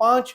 5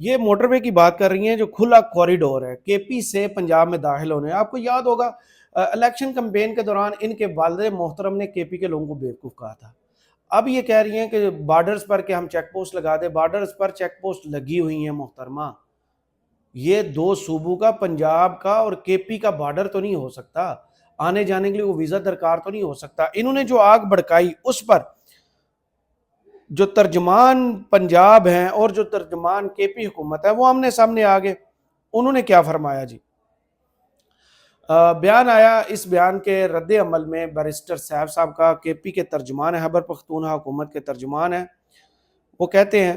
یہ موٹر وے کی بات کر رہی ہیں جو کھلا کوریڈور ہے کے پی سے پنجاب میں داخل ہونے. آپ کو یاد ہوگا الیکشن کمپین کے دوران ان کے والد محترم نے کے پی کے لوگوں کو بیوقوف کہا تھا. اب یہ کہہ رہی ہیں کہ بارڈرز پر کہ ہم چیک پوسٹ لگا دیں. بارڈرز پر چیک پوسٹ لگی ہوئی ہیں محترمہ. یہ دو صوبوں کا, پنجاب کا اور کے پی کا بارڈر تو نہیں ہو سکتا. آنے جانے کے لیے وہ ویزا درکار تو نہیں ہو سکتا. انہوں نے جو آگ بھڑکائی اس پر جو ترجمان پنجاب ہیں اور جو ترجمان کے پی حکومت ہے وہ آمنے سامنے آگے. انہوں نے کیا فرمایا جی؟ بیان آیا. اس بیان کے رد عمل میں بیرسٹر صاحب صاحب کا, کے پی کے ترجمان ہے, خیبر پختونخوا حکومت کے ترجمان ہیں, وہ کہتے ہیں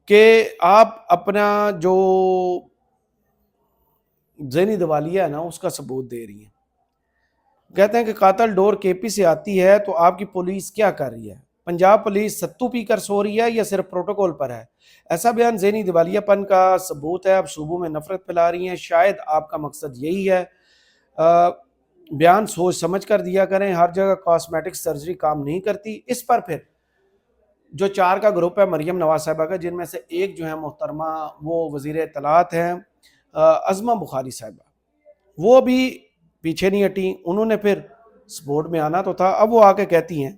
کہ آپ اپنا جو ذہنی دیوالیہ ہے نا اس کا ثبوت دے رہی ہیں. کہتے ہیں کہ قاتل ڈور کے پی سے آتی ہے تو آپ کی پولیس کیا کر رہی ہے؟ پنجاب پولیس ستو پی کر سو رہی ہے یا صرف پروٹوکول پر ہے؟ ایسا بیان ذہنی دیوالیہ پن کا ثبوت ہے. اب صوبوں میں نفرت پھیلا رہی ہیں. شاید آپ کا مقصد یہی ہے. بیان سوچ سمجھ کر دیا کریں. ہر جگہ کاسمیٹک سرجری کام نہیں کرتی. اس پر پھر جو 4 کا گروپ ہے مریم نواز صاحبہ کا, جن میں سے ایک جو ہے محترمہ وہ وزیر اطلاعات ہیں عظمہ بخاری صاحبہ, وہ بھی پیچھے نہیں ہٹی. انہوں نے پھر سپورٹ میں آنا تو تھا. اب وہ آ کے کہتی ہیں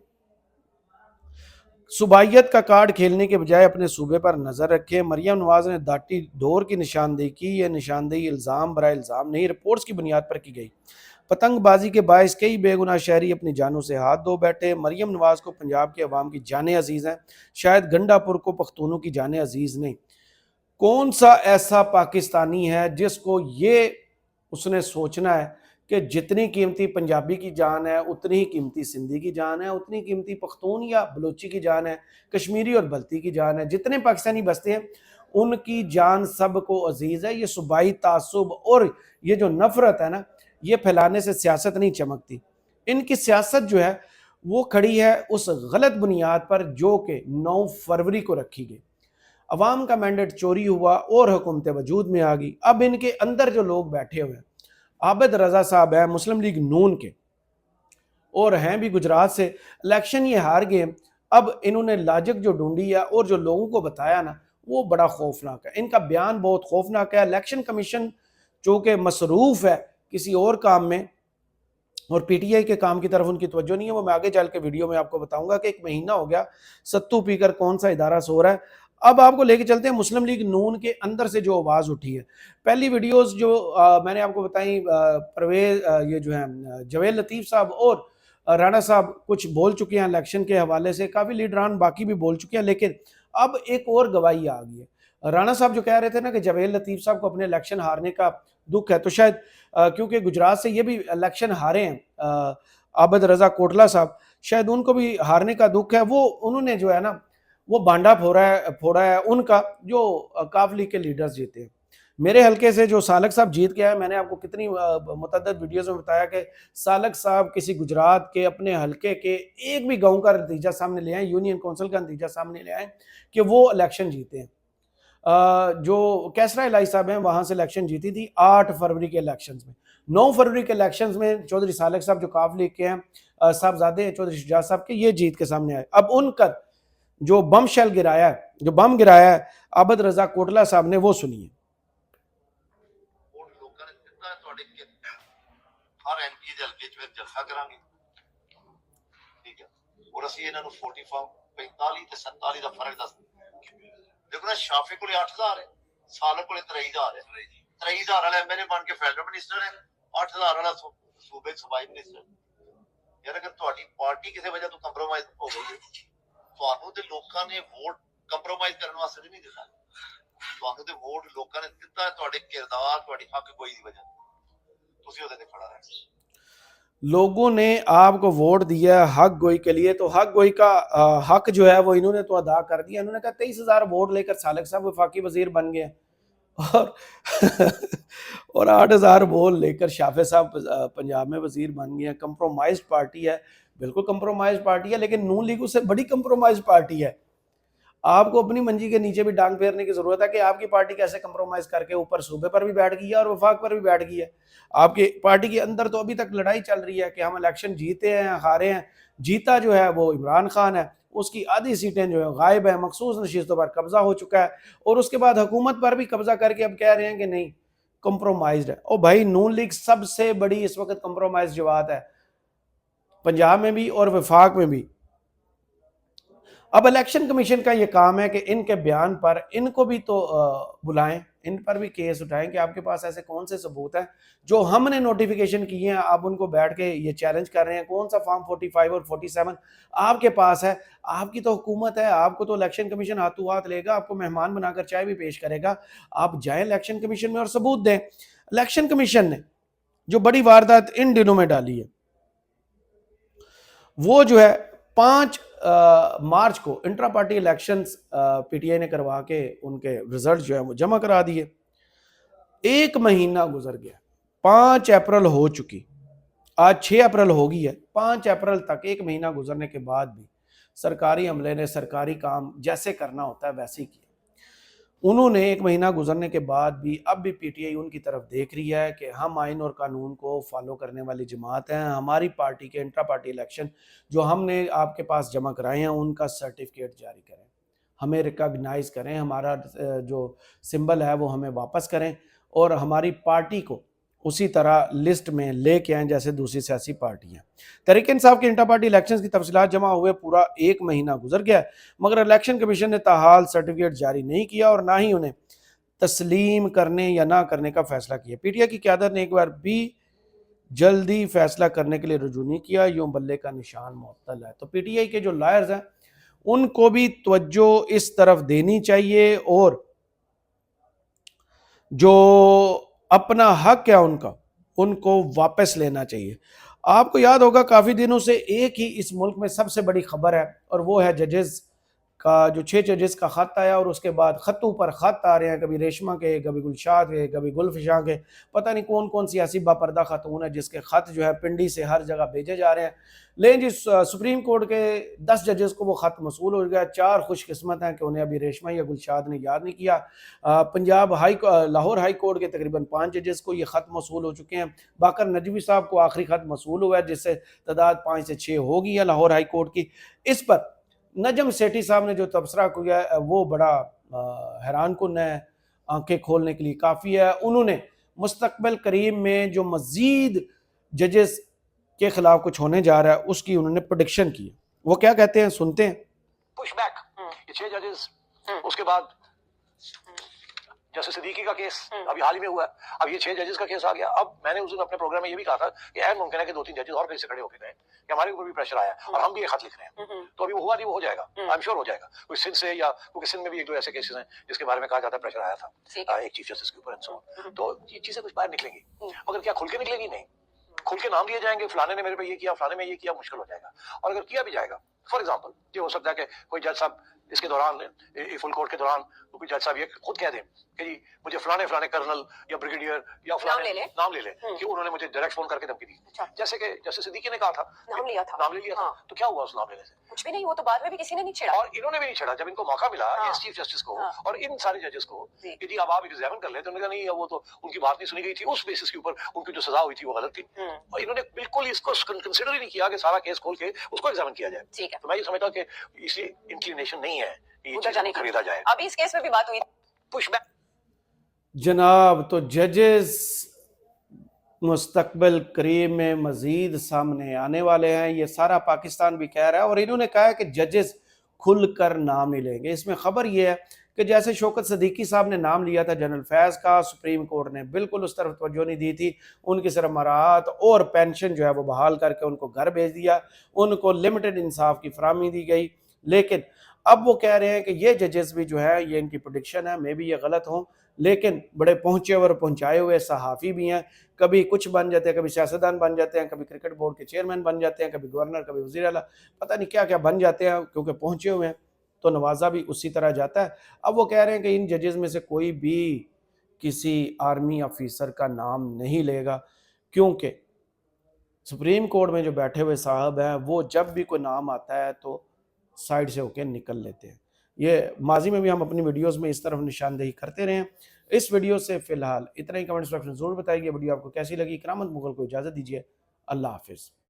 صوبائیت کا کارڈ کھیلنے کے بجائے اپنے صوبے پر نظر رکھیں. مریم نواز نے داٹی ڈور کی نشاندہی کی. یہ نشاندہی الزام برائے الزام نہیں, رپورٹس کی بنیاد پر کی گئی. پتنگ بازی کے باعث کئی بے گناہ شہری اپنی جانوں سے ہاتھ دھو بیٹھے. مریم نواز کو پنجاب کے عوام کی جانیں عزیز ہیں, شاید گنڈا پور کو پختونوں کی جانیں عزیز نہیں. کون سا ایسا پاکستانی ہے جس کو یہ اس نے سوچنا ہے کہ جتنی قیمتی پنجابی کی جان ہے اتنی ہی قیمتی سندھی کی جان ہے, اتنی قیمتی پختون یا بلوچی کی جان ہے, کشمیری اور بلتی کی جان ہے. جتنے پاکستانی بستے ہیں ان کی جان سب کو عزیز ہے. یہ صوبائی تعصب اور یہ جو نفرت ہے نا, یہ پھیلانے سے سیاست نہیں چمکتی. ان کی سیاست جو ہے وہ کھڑی ہے اس غلط بنیاد پر جو کہ 9 فروری کو رکھی گئی. عوام کا مینڈیٹ چوری ہوا اور حکومت وجود میں آ گئی. اب ان کے اندر جو لوگ بیٹھے ہوئے ہیں, عابد رضا صاحب ہیں مسلم لیگ نون کے اور ہیں بھی گجرات سے, الیکشن یہ ہار گئے. اب انہوں نے لاجک جو ڈھونڈی ہے اور جو لوگوں کو بتایا نا وہ بڑا خوفناک ہے. ان کا بیان بہت خوفناک ہے. الیکشن کمیشن چونکہ مصروف ہے کسی اور کام میں اور پی ٹی آئی کے کام کی طرف ان کی توجہ نہیں ہے. وہ میں آگے چل کے ویڈیو میں آپ کو بتاؤں گا کہ 1 مہینہ ہو گیا ستو پی کر کون سا ادارہ سو رہا ہے. اب آپ کو لے کے چلتے ہیں مسلم لیگ نون کے اندر سے جو آواز اٹھی ہے. پہلی ویڈیوز جو میں نے آپ کو بتائیں, پرویز یہ جو ہیں جویل لطیف صاحب اور رانا صاحب کچھ بول چکے ہیں الیکشن کے حوالے سے, کافی لیڈران باقی بھی بول چکے ہیں. لیکن اب ایک اور گواہی آ گئی ہے. رانا صاحب جو کہہ رہے تھے نا کہ جویل لطیف صاحب کو اپنے الیکشن ہارنے کا دکھ ہے, تو شاید کیونکہ گجرات سے یہ بھی الیکشن ہارے ہیں عابد رضا کوٹلا صاحب, شاید ان کو بھی ہارنے کا دکھ ہے. وہ انہوں نے جو ہے نا وہ بانڈا پھوڑا ہے ان کا جو کاف لیگ کے لیڈرز جیتے ہیں. میرے حلقے سے جو سالک صاحب جیت کے آئے, میں نے آپ کو کتنی متعدد ویڈیوز میں بتایا کہ سالک صاحب کسی گجرات کے اپنے حلقے کے ایک بھی گاؤں کا نتیجہ سامنے لے آئیں, یونین کونسل کا نتیجہ سامنے لے آئیں کہ وہ الیکشن جیتے ہیں. جو کیسرا الہی صاحب ہیں وہاں سے الیکشن جیتی تھی 8 فروری کے الیکشنز میں. 9 فروری کے الیکشنز میں چودھری سالک صاحب جو کاف لیگ کے ہیں صاحبزادے ہیں چودھری شجاعت صاحب کے, یہ جیت کے سامنے آئے. اب ان کا جو بم شیل گرایا ہے, جو بم گرایا ہے عابد رضا کوٹلا صاحب نے, وہ سنیے. ہر ایم پی دے حلقے چ جلسہ کران گے, ٹھیک ہے, اور اسی انہاں نو 45 تے 47 دا فرق دس دیکھو نا. شافی کولے 8000 ہے, سالک کولے 23000 ہے. 23000 والا ایم ایل اے بن کے فیڈرل منسٹر ہے, 8000 والا صوبے صوبائی منسٹر. یار اگر تہاڈی پارٹی کسی وجہ تو کمپرومائز ہو گئی ہے, تہانوں تے لوکاں نے ووٹ کمپرومائز کرن واسطے نہیں دتا. تہانوں تے ووٹ لوکاں نے دتا ہے تہاڈے کردار, تہاڈی حق گوئی دی وجہ. لوگوں نے آپ کو ووٹ دیا حق گوئی کے لیے, تو حق گوئی کا حق جو ہے وہ انہوں نے تو ادا کر دیا. انہوں نے کہا 23,000 ووٹ لے کر سالک صاحب وفاقی وزیر بن گئے اور 8,000 ووٹ لے کر شافع صاحب پنجاب میں وزیر بن گئے ہیں. کمپرومائز پارٹی ہے, بالکل کمپرومائز پارٹی ہے, لیکن نون لیگ اس سے بڑی کمپرومائز پارٹی ہے. آپ کو اپنی منجی کے نیچے بھی ڈانگ پھیرنے کی ضرورت ہے کہ آپ کی پارٹی کیسے کمپرومائز کر کے اوپر صوبے پر بھی بیٹھ گئی ہے اور وفاق پر بھی بیٹھ گئی ہے. آپ کی پارٹی کے اندر تو ابھی تک لڑائی چل رہی ہے کہ ہم الیکشن جیتے ہیں ہارے ہیں. جیتا جو ہے وہ عمران خان ہے, اس کی آدھی سیٹیں جو ہے غائب ہیں، مخصوص نشستوں پر قبضہ ہو چکا ہے، اور اس کے بعد حکومت پر بھی قبضہ کر کے اب کہہ رہے ہیں کہ نہیں کمپرومائزڈ ہے۔ او بھائی نون لیگ سب سے بڑی اس وقت کمپرومائز جماعت ہے، پنجاب میں بھی اور وفاق میں بھی۔ اب الیکشن کمیشن کا یہ کام ہے کہ ان کے بیان پر ان کو بھی تو بلائیں، ان پر بھی کیس اٹھائیں کہ آپ کے پاس ایسے کون سے ثبوت ہیں جو ہم نے نوٹیفیکیشن کیے ہیں، آپ ان کو بیٹھ کے یہ چیلنج کر رہے ہیں، کون سا فارم 45 اور 47 آپ کے پاس ہے؟ آپ کی تو حکومت ہے، آپ کو تو الیکشن کمیشن ہاتھوں ہاتھ لے گا، آپ کو مہمان بنا کر چائے بھی پیش کرے گا، آپ جائیں الیکشن کمیشن میں اور ثبوت دیں۔ الیکشن کمیشن نے جو بڑی واردات ان دنوں میں ڈالی ہے وہ جو ہے 5 مارچ کو intra party elections P T I نے کروا کے ان کے رزلٹ جو ہے وہ جمع کرا دیے۔ 1 مہینہ گزر گیا، 5 اپریل ہو چکی، آج 6 اپریل ہو گئی ہے، 5 اپریل تک 1 مہینہ گزرنے کے بعد بھی سرکاری عملے نے سرکاری کام جیسے کرنا ہوتا ہے ویسے ہی کیا۔ انہوں نے 1 مہینہ گزرنے کے بعد بھی اب بھی پی ٹی آئی ان کی طرف دیکھ رہی ہے کہ ہم آئین اور قانون کو فالو کرنے والی جماعت ہیں، ہماری پارٹی کے انٹرا پارٹی الیکشن جو ہم نے آپ کے پاس جمع کرائے ہیں ان کا سرٹیفکیٹ جاری کریں، ہمیں ریکگنائز کریں، ہمارا جو سمبل ہے وہ ہمیں واپس کریں، اور ہماری پارٹی کو اسی طرح لسٹ میں لے کے آئیں جیسے دوسری سیاسی پارٹیاں۔ تحریک انصاف کے انٹرا پارٹی الیکشنز کی تفصیلات جمع ہوئے پورا 1 مہینہ گزر گیا، مگر الیکشن کمیشن نے تاحال سرٹیفکیٹ جاری نہیں کیا اور نہ ہی انہیں تسلیم کرنے یا نہ کرنے کا فیصلہ کیا۔ پی ٹی آئی کی قیادت نے ایک بار بھی جلدی فیصلہ کرنے کے لیے رجوع نہیں کیا، یوں بلے کا نشان معطل ہے۔ تو پی ٹی آئی کے جو لائرز ہیں ان کو بھی توجہ اس طرف دینی چاہیے، اور جو اپنا حق ہے ان کو واپس لینا چاہیے۔ آپ کو یاد ہوگا کافی دنوں سے ایک ہی اس ملک میں سب سے بڑی خبر ہے، اور وہ ہے ججز کا جو 6 ججز کا خط آیا، اور اس کے بعد خطوں پر خط آ رہے ہیں، کبھی ریشمہ کے، کبھی گلشاد کے، کبھی گلفشاں کے، پتہ نہیں کون کون سیاسی باپردہ خاتون ہے جس کے خط جو ہے پنڈی سے ہر جگہ بھیجے جا رہے ہیں۔ لیکن جس سپریم کورٹ کے 10 ججز کو وہ خط موصول ہو گیا، 4 خوش قسمت ہیں کہ انہیں ابھی ریشمہ یا گلشاد نے یاد نہیں کیا۔ پنجاب لاہور ہائی کورٹ کے تقریباً 5 ججز کو یہ خط موصول ہو چکے ہیں، باقر نجوی صاحب کو آخری خط موصول ہوا ہے جس سے تعداد 5 سے 6 ہو گئی ہے لاہور ہائی کورٹ کی۔ اس پر نجم سیٹھی صاحب نے جو تبصرہ کیا ہے وہ بڑا حیران کن ہے، آنکھیں کھولنے کے لیے کافی ہے۔ انہوں نے مستقبل قریب میں جو مزید ججز کے خلاف کچھ ہونے جا رہا ہے اس کی انہوں نے پریڈکشن کی۔ وہ کیا کہتے ہیں سنتے ہیں۔ پش بیک، یہ 6 ججز، اس کے بعد جسٹس صدیقی کا کیس ابھی حال ہی میں ہوا ہے، اب یہ 6 ججز کا کیس آ گیا۔ اب میں نے اس دن اپنے پروگرام میں یہ بھی کہا تھا کہ اہم ممکن ہے کہ 2-3 ججز اور کہیں سے کھڑے ہو کے گئے کہ ہمارے اوپر بھی پریشر آیا اور ہم بھی یہ خط لکھ رہے ہیں، تو ابھی وہ ہوا نہیں، وہ ہو جائے گا، آئی ایم شیور ہو جائے گا، کوئی سندھ سے، یا کیونکہ سندھ میں بھی 1-2 ایسے کیسز ہیں جس کے بارے میں کہا جاتا ہے پریشر آیا تھا ایک چیف جسٹس کے اوپر، تو یہ چیزیں کچھ باہر نکلیں گی، مگر کیا کھل کے نکلے گی؟ نہیں، کھل کے نام لیے جائیں گے، فلانے نے میرے پہ یہ کیا، فلانے میں یہ کیا، مشکل ہو جائے گا۔ اور اگر کیا بھی جائے گا، فار ایگزامپل یہ ہو سکتا ہے کہ کوئی جج صاحب اس کے دوران فل کورٹ کے دوران کوئی جج صاحب یہ خود کہہ دیں کہ جی مجھے فلانے کرنل یا بریگیڈیئر یا فلانے نام لے لیں کہ انہوں نے مجھے ڈائریکٹ فون کر کے دھمکی دی، جیسے کہ جیسے صدیقی نے کہا تھا نام لے لیا تھا، تو کیا ہوا اس نام لینے سے؟ کچھ بھی نہیں، وہ تو بعد میں بھی کسی نے نہیں چھیڑا، اور انہوں نے بھی نہیں چھیڑا۔ جب ان کو موقع ملا اس چیف جسٹس کو اور ان سارے ججز کو کہ جی اب آپ ایگزامن کر لیں، تو انہوں نے کہا نہیں، وہ تو ان کی بات نہیں سنی گئی تھی، اس بیسس کے اوپر ان کی جو سزا ہوئی تھی وہ غلط تھی، اور انہوں نے بالکل اس کو کنسیڈر ہی نہیں کیا کہ سارا کیس کھول کے اس کو ایگزامن کیا جائے۔ تو میں یہ سمجھتا ہوں کہ اسی انکلینیشن نہیں ہے کہ یہ چیز خریدا جائے۔ ابھی اس کیس میں بھی بات ہوئی پش بیک جناب، تو ججز مستقبل قریب میں مزید سامنے آنے والے ہیں، یہ سارا پاکستان بھی کہہ رہا ہے، اور انہوں نے کہا ہے کہ ججز کھل کر نام نہیں لیں گے۔ اس میں خبر یہ ہے کہ جیسے شوکت صدیقی صاحب نے نام لیا تھا جنرل فیض کا، سپریم کورٹ نے بالکل اس طرف توجہ نہیں دی تھی، ان کی صرف مراعات اور پینشن جو ہے وہ بحال کر کے ان کو گھر بھیج دیا، ان کو لمیٹڈ انصاف کی فراہمی دی گئی۔ لیکن اب وہ کہہ رہے ہیں کہ یہ ججز بھی جو ہے، یہ ان کی پریڈکشن ہے، میں بھی یہ غلط ہوں، لیکن بڑے پہنچے اور پہنچائے ہوئے صحافی بھی ہیں، کبھی کچھ بن جاتے ہیں، کبھی سیاستدان بن جاتے ہیں، کبھی کرکٹ بورڈ کے چیئرمین بن جاتے ہیں، کبھی گورنر، کبھی وزیر اعلیٰ، پتہ نہیں کیا کیا بن جاتے ہیں، کیونکہ پہنچے ہوئے ہیں، تو نوازا بھی اسی طرح جاتا ہے۔ اب وہ کہہ رہے ہیں کہ ان ججز میں سے کوئی بھی کسی آرمی آفیسر کا نام نہیں لے گا، کیونکہ سپریم کورٹ میں جو بیٹھے ہوئے صاحب ہیں وہ جب بھی کوئی نام آتا ہے تو سائڈ سے ہو کے نکل لیتے ہیں۔ یہ ماضی میں بھی ہم اپنی ویڈیوز میں اس طرف نشاندہی کرتے رہے ہیں۔ اس ویڈیو سے فی الحال اتنا ہی، کمنٹ سیکشن ضرور بتائیے ویڈیو آپ کو کیسی لگی۔ کرامت مغل کو اجازت دیجیے، اللہ حافظ۔